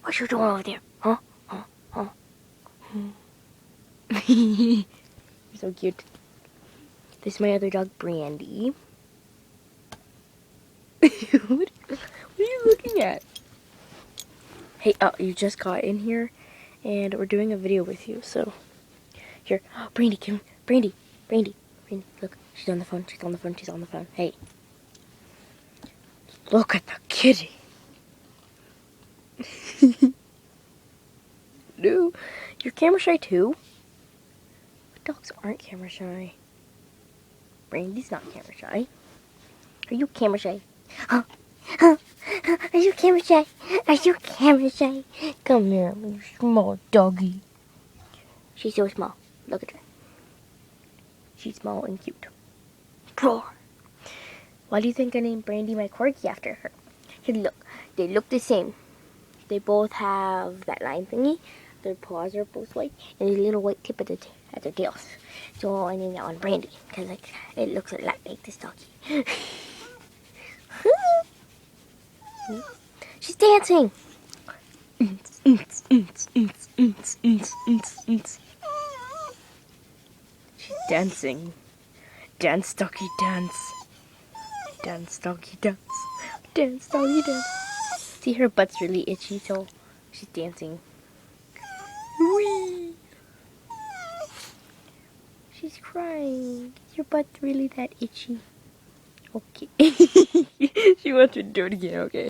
What you doing over there? Huh? You're so cute. This is my other dog, Brandy. What are you looking at? Hey, you just got in here, and we're doing a video with you, so... Here, Brandy, come, Brandy, look, she's on the phone, she's on the phone. Hey. Look at the kitty. No, you're camera shy too? Dogs aren't camera shy. Brandy's not camera shy. Are you camera shy? Huh? Are you camera shy? Are you camera shy? Come here, you small doggy. She's so small. Look at her. She's small and cute. Roar. Why do you think I named Brandy my corgi after her? Here, look. They look the same. They both have that line thingy. Their paws are both white, and a little white tip at their tails. So I named that one Brandy, because like it looks a lot like this doggy. She's dancing. She's dancing. Dance, doggy, dance. Dance, doggy, dance. Dance, doggy, dance. See, her butt's really itchy, so she's dancing. Whee! She's crying. Is your butt really that itchy? Okay. She wants to do it again, okay.